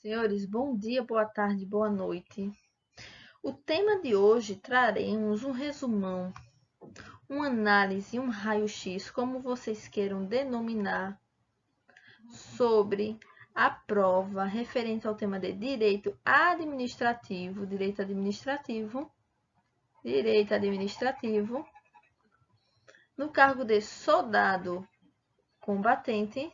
Senhores, bom dia, boa tarde, boa noite. O tema de hoje traremos um resumão, uma análise, um raio-x, como vocês queiram denominar, sobre a prova referente ao tema de direito administrativo, no cargo de soldado combatente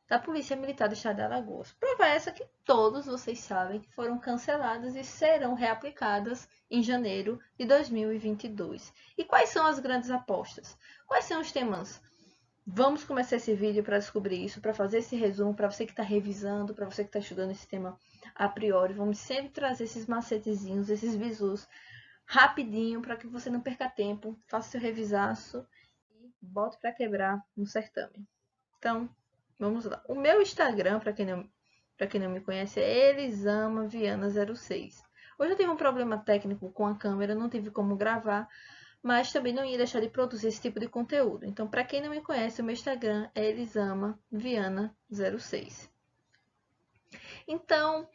da Polícia Militar do Estado de Alagoas. Prova essa que todos vocês sabem que foram canceladas e serão reaplicadas em janeiro de 2022. E quais são as grandes apostas? Quais são os temas? Vamos começar esse vídeo para descobrir isso, para fazer esse resumo, para você que está revisando, para você que está estudando esse tema a priori. Vamos sempre trazer esses macetezinhos, esses visus, rapidinho, para que você não perca tempo, faça seu revisaço e bote para quebrar no certame. Então, vamos lá. O meu Instagram, para quem não me conhece, é elisamaviana06. Hoje eu tive um problema técnico com a câmera, não tive como gravar, mas também não ia deixar de produzir esse tipo de conteúdo. Então, para quem não me conhece, o meu Instagram é elisamaviana06. Então,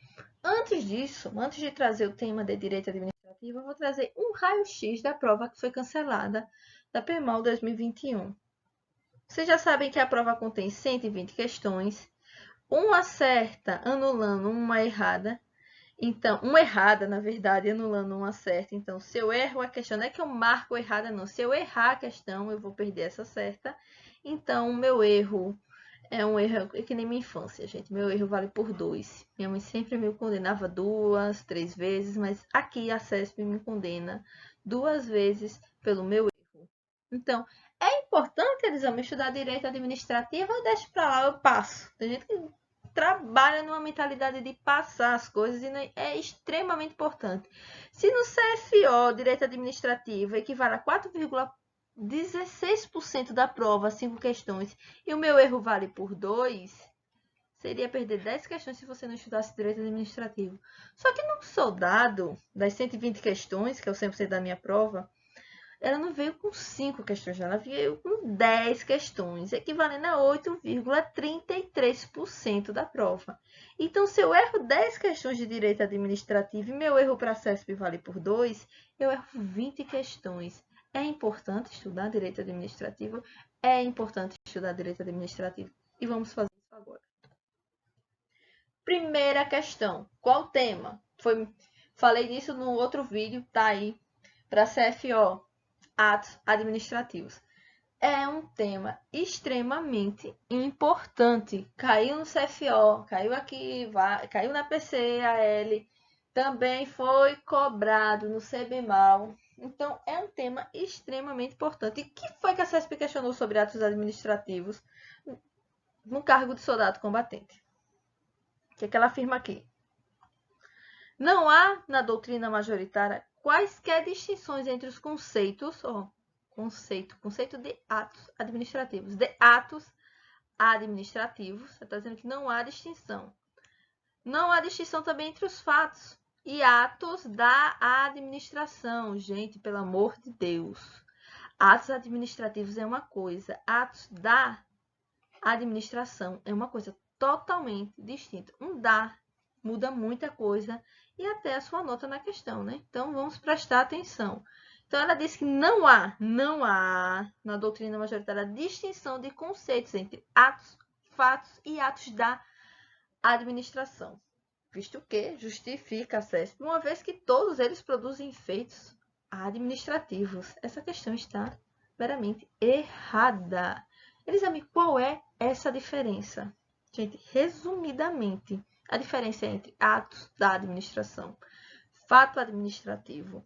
antes de trazer o tema de direito administrativo, eu vou trazer um raio-x da prova que foi cancelada da PEMAL 2021. Vocês já sabem que a prova contém 120 questões, uma certa anulando uma errada. Então, uma errada, na verdade, anulando uma certa. Então, se eu erro a questão, não é que eu marco errada, não. Se eu errar a questão, eu vou perder essa certa. Então, o meu erro é um erro, é que nem minha infância, gente. Meu erro vale por 2. Minha mãe sempre me condenava 2, 3 vezes, mas aqui a CESP me condena 2 vezes pelo meu erro. Então, é importante, Elisama, estudar direito administrativo ou deixo para lá, eu passo. Tem gente que trabalha numa mentalidade de passar as coisas e é extremamente importante. Se no CFO, direito administrativo, equivale a 4,16% da prova, 5 questões, e o meu erro vale por 2, seria perder 10 questões se você não estudasse direito administrativo. Só que no soldado, das 120 questões, que é o 100% da minha prova, ela não veio com 5 questões, ela veio com 10 questões, equivalendo a 8,33% da prova. Então, se eu erro 10 questões de direito administrativo e meu erro para a CESP vale por 2, eu erro 20 questões. É importante estudar direito administrativo? É importante estudar direito administrativo. E vamos fazer isso agora. Primeira questão. Qual o tema? Falei disso no outro vídeo, tá aí, para CFO. Atos administrativos. É um tema extremamente importante. Caiu no CFO, caiu aqui, caiu na PCAL, também foi cobrado no CBMAL. Então, é um tema extremamente importante. E o que foi que a CESP questionou sobre atos administrativos no cargo de soldado combatente? O que é que ela afirma aqui? Não há, na doutrina majoritária, quaisquer distinções entre os conceitos, conceito de atos administrativos. De atos administrativos, você está dizendo que não há distinção. Não há distinção também entre os fatos e atos da administração. Gente, pelo amor de Deus. Atos administrativos é uma coisa, atos da administração é uma coisa totalmente distinta. Um da muda muita coisa e até a sua nota na questão, né? Então, vamos prestar atenção. Então, ela diz que não há na doutrina majoritária distinção de conceitos entre atos, fatos e atos da administração, visto que justifica a CESP, uma vez que todos eles produzem efeitos administrativos. Essa questão está meramente errada. Elisame, qual é essa diferença? Gente, resumidamente, a diferença é entre atos da administração, fato administrativo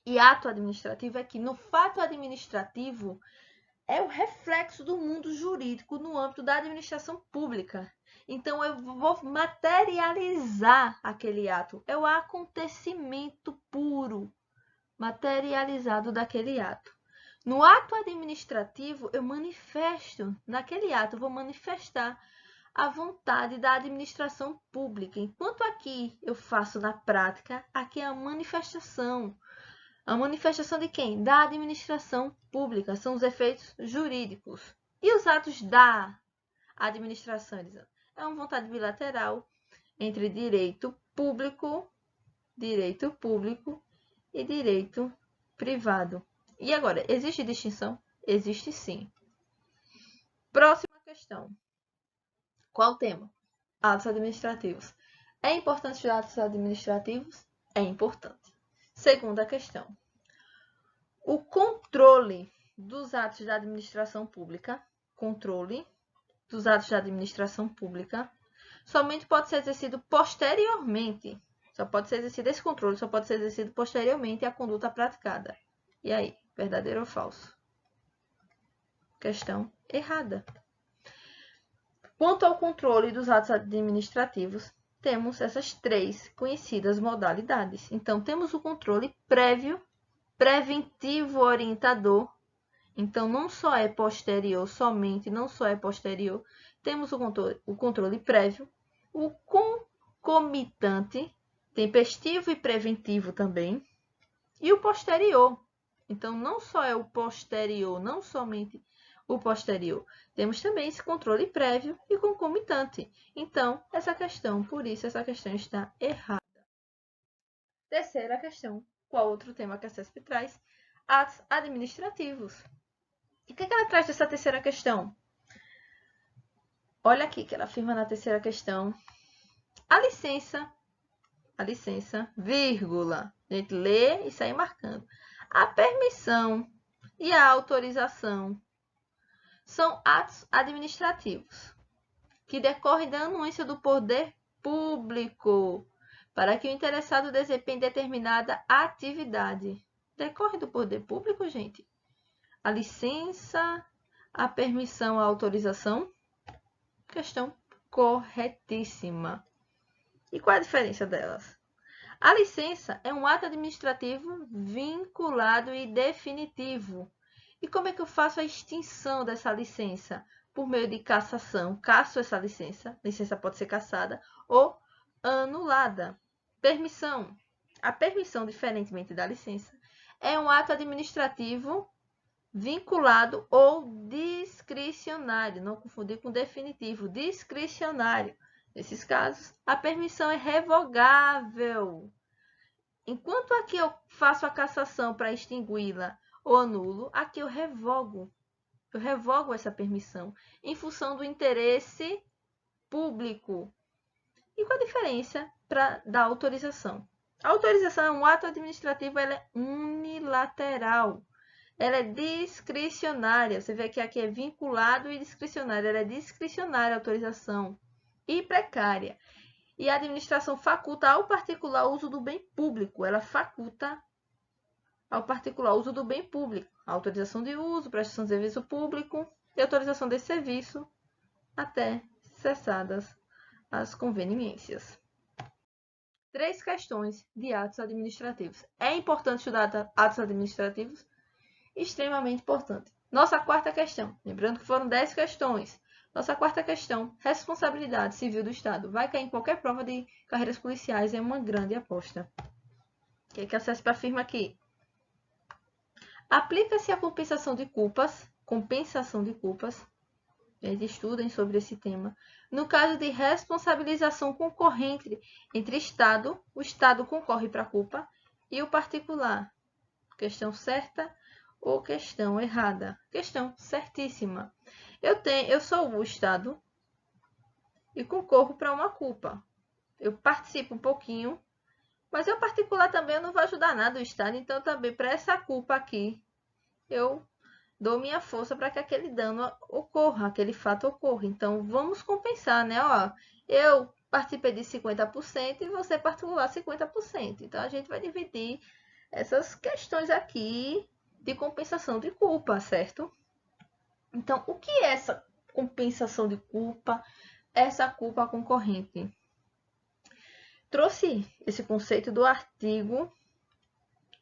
e ato administrativo é que no fato administrativo é o reflexo do mundo jurídico no âmbito da administração pública. Então, eu vou materializar aquele ato. É o acontecimento puro, materializado daquele ato. No ato administrativo, eu manifesto, naquele ato, eu vou manifestar a vontade da administração pública. Enquanto aqui eu faço na prática, aqui é a manifestação. A manifestação de quem? Da administração pública. São os efeitos jurídicos. E os atos da administração, Elisama? É uma vontade bilateral, entre direito público e direito privado. E agora, existe distinção? Existe sim. Próxima questão. Qual o tema? Atos administrativos. É importante estudar atos administrativos? É importante. Segunda questão. O controle dos atos da administração pública, somente pode ser exercido posteriormente. Esse controle só pode ser exercido posteriormente à conduta praticada. E aí, verdadeiro ou falso? Questão errada. Quanto ao controle dos atos administrativos, temos essas 3 conhecidas modalidades. Então, temos o controle prévio, preventivo orientador. Então, não só é posterior, temos o controle prévio, o concomitante, tempestivo e preventivo também, e o posterior. Então, não só é o posterior, não somente o posterior. Temos também esse controle prévio e concomitante. Então, por isso essa questão está errada. Terceira questão. Qual outro tema que a CESP traz? Atos administrativos. E o que ela traz dessa terceira questão? Olha aqui que ela afirma na terceira questão. A licença, vírgula. A gente lê e sai marcando. A permissão e a autorização são atos administrativos que decorrem da anuência do poder público para que o interessado desempenhe determinada atividade. Decorre do poder público, gente? A licença, a permissão, a autorização? Questão corretíssima. E qual a diferença delas? A licença é um ato administrativo vinculado e definitivo. E como é que eu faço a extinção dessa licença? Por meio de cassação. Casso essa licença. A licença pode ser cassada ou anulada. Permissão. A permissão, diferentemente da licença, é um ato administrativo vinculado ou discricionário. Não confundir com definitivo. Discricionário. Nesses casos, a permissão é revogável. Enquanto aqui eu faço a cassação para extingui-la ou anulo, aqui eu revogo essa permissão em função do interesse público. E qual a diferença da autorização? A autorização é um ato administrativo, ela é unilateral. Ela é discricionária. Você vê que aqui é vinculado e discricionário. Ela é discricionária a autorização e precária. E a administração faculta ao particular o uso do bem público. Ela faculta ao particular o uso do bem público. A autorização de uso, prestação de serviço público e autorização desse serviço até cessadas as conveniências. 3 questões de atos administrativos. É importante estudar atos administrativos? Extremamente importante. Nossa quarta questão. Lembrando que foram 10 questões. Nossa quarta questão, responsabilidade civil do Estado. Vai cair em qualquer prova de carreiras policiais, é uma grande aposta. O que a CESP afirma aqui? Aplica-se a compensação de culpas. Eles estudem sobre esse tema. No caso de responsabilização concorrente entre Estado, o Estado concorre para a culpa, e o particular. Questão certa ou questão errada? Questão certíssima. Eu sou o Estado e concorro para uma culpa. Eu participo um pouquinho, mas eu particular também eu não vou ajudar nada o Estado, então também para essa culpa aqui, eu dou minha força para que aquele dano ocorra, aquele fato ocorra. Então, vamos compensar, né? Ó, eu participei de 50% e você particular 50%. Então, a gente vai dividir essas questões aqui de compensação de culpa, certo? Então, o que é essa compensação de culpa, essa culpa concorrente? Trouxe esse conceito do artigo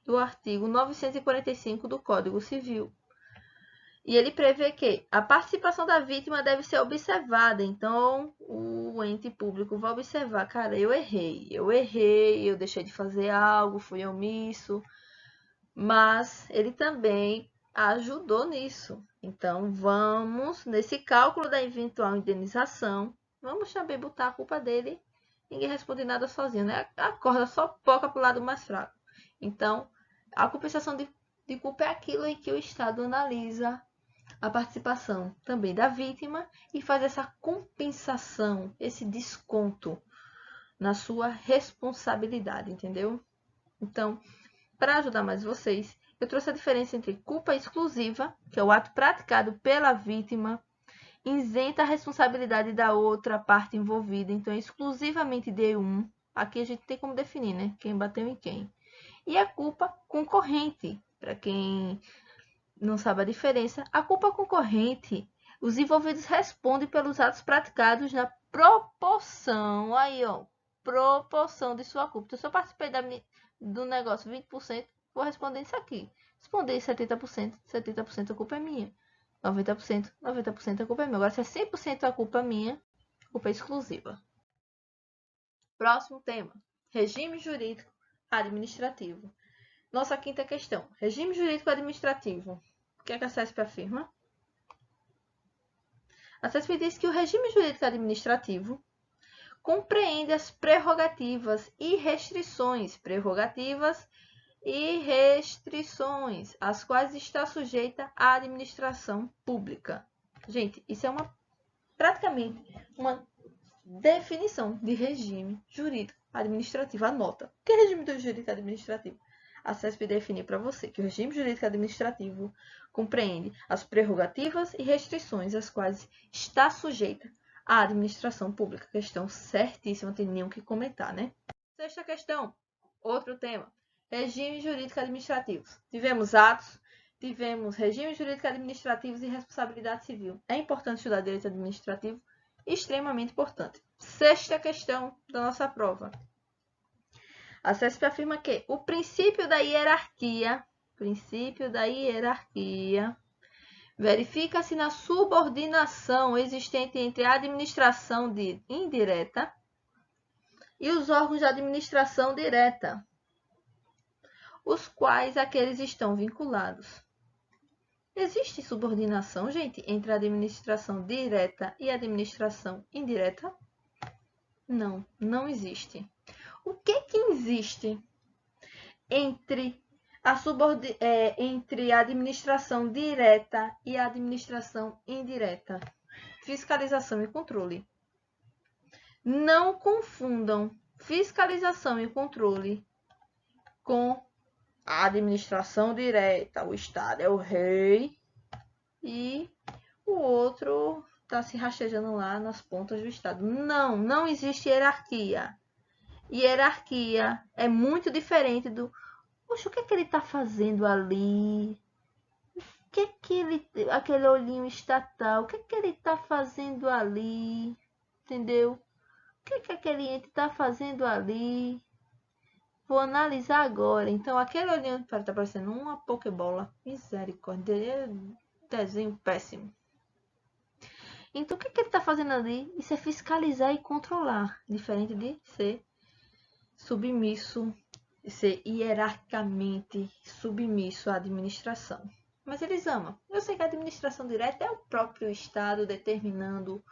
945 do Código Civil. E ele prevê que a participação da vítima deve ser observada. Então, o ente público vai observar, cara, eu errei, eu deixei de fazer algo, fui omisso, mas ele também ajudou nisso. Então, vamos, nesse cálculo da eventual indenização, vamos também botar a culpa dele ninguém responde nada sozinho, né? A corda só poca para o lado mais fraco. Então, a compensação de culpa é aquilo em que o Estado analisa a participação também da vítima e faz essa compensação, esse desconto na sua responsabilidade, entendeu? Então, para ajudar mais vocês, eu trouxe a diferença entre culpa exclusiva, que é o ato praticado pela vítima, isenta a responsabilidade da outra parte envolvida, então é exclusivamente de um. Aqui a gente tem como definir, né? Quem bateu em quem. E a culpa concorrente, para quem não sabe a diferença, a culpa concorrente, os envolvidos respondem pelos atos praticados na proporção, aí ó, proporção de sua culpa. Então, se eu participei do negócio 20%, vou responder isso aqui. Responder 70%, 70% a culpa é minha. 90%, 90% a culpa é minha. Agora, se é 100% a culpa é minha, culpa é exclusiva. Próximo tema, regime jurídico administrativo. Nossa quinta questão, regime jurídico administrativo. O que é que a CESP afirma? A CESP diz que o regime jurídico administrativo compreende as prerrogativas e restrições, às quais está sujeita a administração pública. Gente, isso é praticamente uma definição de regime jurídico administrativo. Anota. O que é regime jurídico administrativo? A CESP define para você que o regime jurídico administrativo compreende as prerrogativas e restrições às quais está sujeita a administração pública. Questão certíssima, não tem nem o que comentar, né? Sexta questão, outro tema. Regime jurídico administrativos. Tivemos atos, tivemos regime jurídico administrativos e responsabilidade civil. É importante estudar direito administrativo, extremamente importante. Sexta questão da nossa prova. A CESP afirma que o princípio da hierarquia verifica-se na subordinação existente entre a administração indireta e os órgãos de administração direta, os quais aqueles estão vinculados. Existe subordinação, gente, entre a administração direta e a administração indireta? Não, não existe. O que existe entre a administração direta e a administração indireta? Fiscalização e controle. Não confundam fiscalização e controle com a administração direta. O Estado é o rei e o outro está se rastejando lá nas pontas do Estado. Não, não existe hierarquia. Hierarquia é muito diferente do... Poxa, o que é que ele está fazendo ali? O que é que aquele olhinho estatal, o que é que ele está fazendo ali? Entendeu? O que é que aquele ente está fazendo ali? Vou analisar agora. Então, aquele olhinho está parecendo uma pokebola. Misericórdia, é desenho péssimo. Então, o que ele está fazendo ali? Isso é fiscalizar e controlar, diferente de ser submisso, ser hierarquicamente submisso à administração. Mas eles amam. Eu sei que a administração direta é o próprio Estado determinando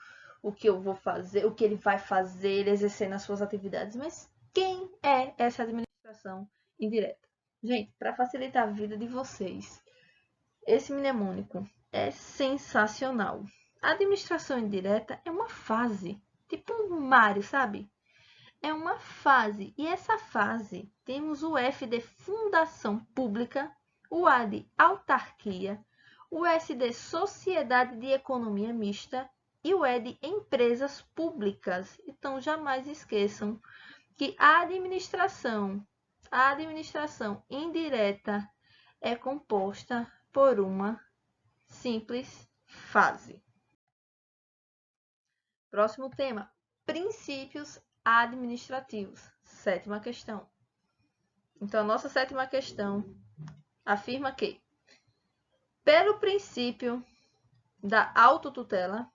o que eu vou fazer, o que ele vai fazer, ele exercendo as suas atividades. Mas quem é essa administração indireta? Gente, para facilitar a vida de vocês, esse mnemônico é sensacional. A administração indireta é uma fase, tipo um Mario, sabe? É uma fase, e essa fase temos o F de fundação pública, o A de autarquia, o S de sociedade de economia mista e o E de empresas públicas. Então, jamais esqueçam que a administração indireta é composta por uma simples fase. Próximo tema, princípios administrativos. Sétima questão. Então, a nossa sétima questão afirma que, pelo princípio da autotutela,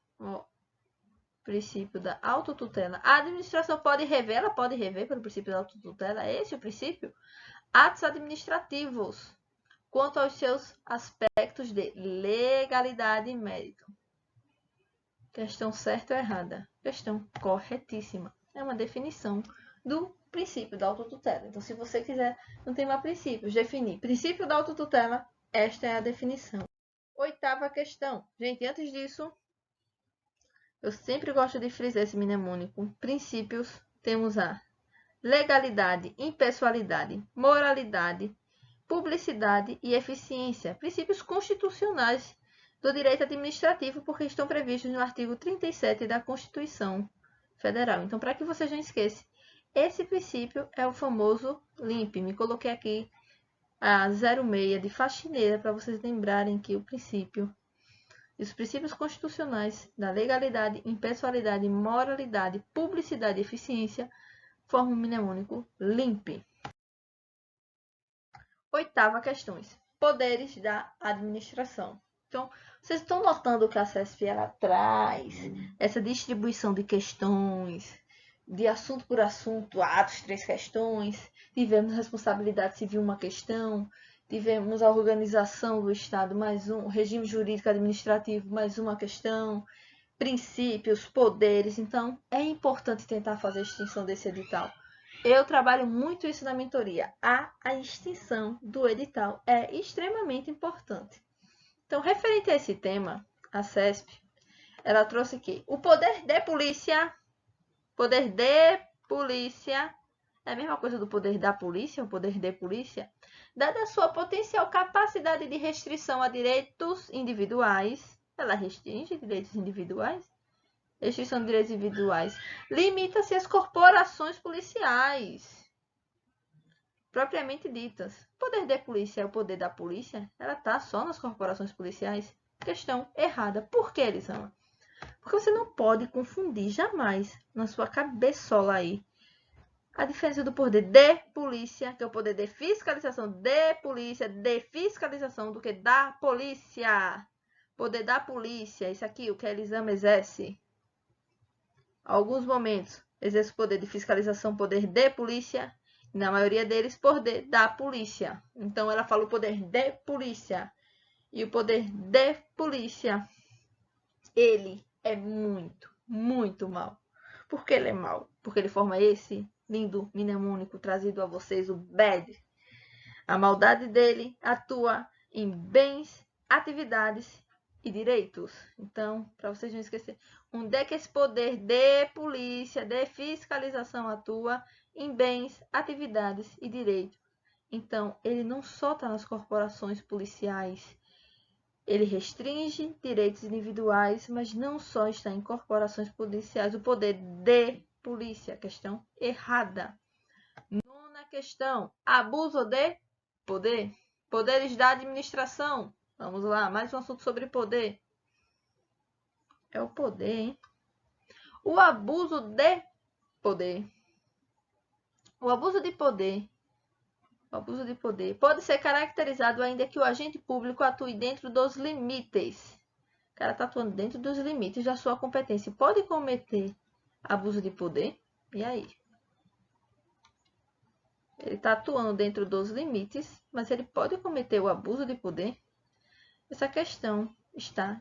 a administração pode rever pelo princípio da autotutela, esse é o princípio, atos administrativos, quanto aos seus aspectos de legalidade e mérito. Questão certa ou errada? Questão corretíssima. é uma definição do princípio da autotutela. Então, se você quiser, no tema princípios, definir princípio da autotutela, esta é a definição. 8ª questão. Gente, antes disso, eu sempre gosto de frisar esse mnemônico. Princípios, temos a legalidade, impessoalidade, moralidade, publicidade e eficiência. Princípios constitucionais do direito administrativo, porque estão previstos no artigo 37 da Constituição Federal. Então, para que você não esqueça, esse princípio é o famoso LIMP. Me coloquei aqui a 06 de faxineira para vocês lembrarem que o princípio e os princípios constitucionais da legalidade, impessoalidade, moralidade, publicidade e eficiência formam um mnemônico LIMP. 8ª questão. Poderes da administração. Então, vocês estão notando que a CESP ela traz essa distribuição de questões, de assunto por assunto, atos, 3 questões. Tivemos responsabilidade civil, uma questão. Tivemos a organização do Estado, mais um. Regime jurídico administrativo, mais uma questão. Princípios, poderes. Então, é importante tentar fazer a extinção desse edital. Eu trabalho muito isso na mentoria. A extinção do edital é extremamente importante. Então, referente a esse tema, a CESP, ela trouxe aqui o poder de polícia. Poder de polícia é a mesma coisa do poder da polícia, o poder de polícia. Dada a sua potencial capacidade de restrição a direitos individuais, ela restringe direitos individuais. Restrição de direitos individuais. Limita-se às corporações policiais, propriamente ditas. O poder de polícia é o poder da polícia? Ela está só nas corporações policiais? Questão errada. Por que, Elisama? Porque você não pode confundir jamais na sua cabeçola aí a diferença do poder de polícia, que é o poder de fiscalização de polícia, de fiscalização do que da polícia. Poder da polícia, isso aqui, o que a Elisama exerce. Alguns momentos exerce o poder de fiscalização, poder de polícia, e na maioria deles, poder da polícia. Então, ela fala o poder de polícia. E o poder de polícia, ele é muito, muito mal. Por que ele é mal? Porque ele forma esse lindo mnemônico trazido a vocês, o BAD. A maldade dele atua em bens, atividades e direitos. Então, para vocês não esquecerem, onde é que esse poder de polícia, de fiscalização atua? Em bens, atividades e direitos. Então, ele não só está nas corporações policiais, ele restringe direitos individuais, mas não só está em corporações policiais. O poder de polícia, questão errada. 9ª questão, abuso de poder. Poderes da administração. Vamos lá, mais um assunto sobre poder. É o poder, hein? O abuso de poder. O abuso de poder. O abuso de poder pode ser caracterizado ainda que o agente público atue dentro dos limites. O cara está atuando dentro dos limites da sua competência. Pode cometer abuso de poder? E aí? Ele está atuando dentro dos limites, mas ele pode cometer o abuso de poder? Essa questão está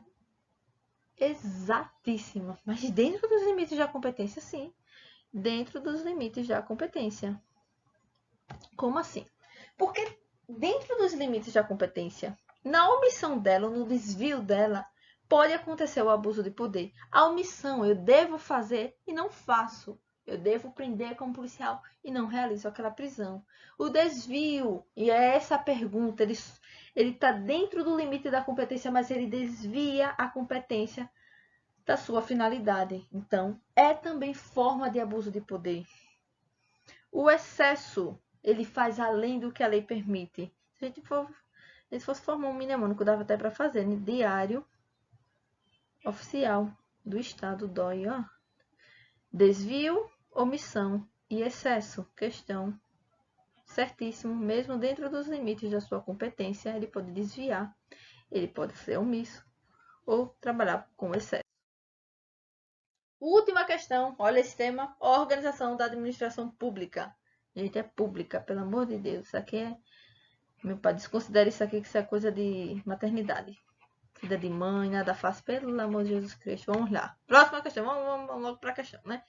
exatíssima. Mas dentro dos limites da competência, sim. Dentro dos limites da competência. Como assim? Porque dentro dos limites da competência, na omissão dela, no desvio dela, pode acontecer o abuso de poder. A omissão, eu devo fazer e não faço. Eu devo prender como policial e não realizo aquela prisão. O desvio, e é essa a pergunta, ele está dentro do limite da competência, mas ele desvia a competência da sua finalidade. Então, é também forma de abuso de poder. O excesso, ele faz além do que a lei permite. Se a gente fosse formar um mnemônico, dava até para fazer, né? Diário Oficial do Estado, DOI, ó. Desvio, omissão e excesso. Questão certíssimo. Mesmo dentro dos limites da sua competência, ele pode desviar, ele pode ser omisso ou trabalhar com excesso. Última questão, olha esse tema, organização da administração pública. Gente, é pública, pelo amor de Deus. Isso aqui é... Meu pai desconsidera isso aqui, que isso é coisa de maternidade. Vida de mãe, nada fácil, pelo amor de Jesus Cristo. Vamos lá. Próxima questão, vamos logo para a questão, né?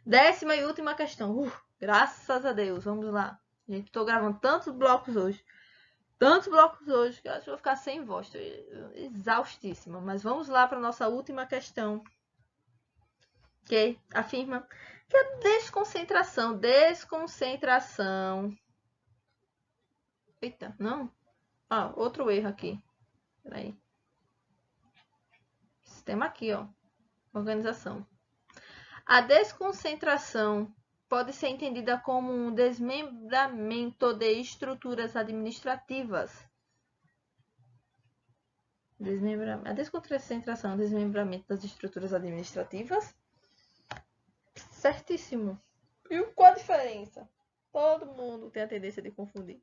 10ª e última questão. Graças a Deus, vamos lá. Gente, estou gravando tantos blocos hoje, que eu acho que vou ficar sem voz. Estou exaustíssima. Mas vamos lá para a nossa última questão, que afirma que a desconcentração. Eita, não. Outro erro aqui. Peraí. Sistema aqui, ó. Organização. A desconcentração pode ser entendida como um desmembramento de estruturas administrativas. A desconcentração é um desmembramento das estruturas administrativas? Certíssimo. E qual a diferença? Todo mundo tem a tendência de confundir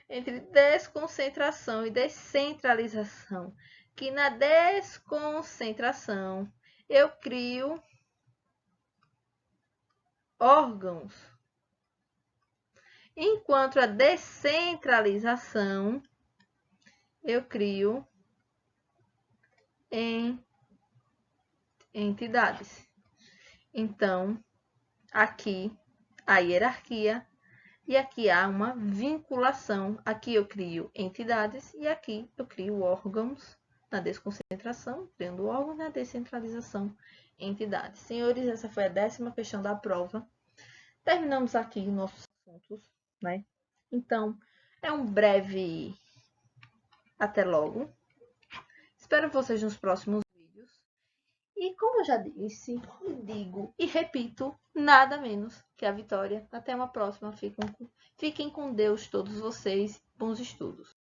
entre desconcentração e descentralização. Que na desconcentração eu crio órgãos, enquanto a descentralização eu crio entidades. Então, aqui a hierarquia e aqui há uma vinculação. Aqui eu crio entidades e aqui eu crio órgãos. Na desconcentração, criando órgãos, na descentralização, entidades. Senhores, essa foi a 10ª questão da prova. Terminamos aqui nossos assuntos, né? Então, é um breve até logo. Espero vocês nos próximos vídeos. E como eu já disse, e digo e repito, nada menos que a vitória. Até uma próxima. Fiquem com Deus todos vocês. Bons estudos.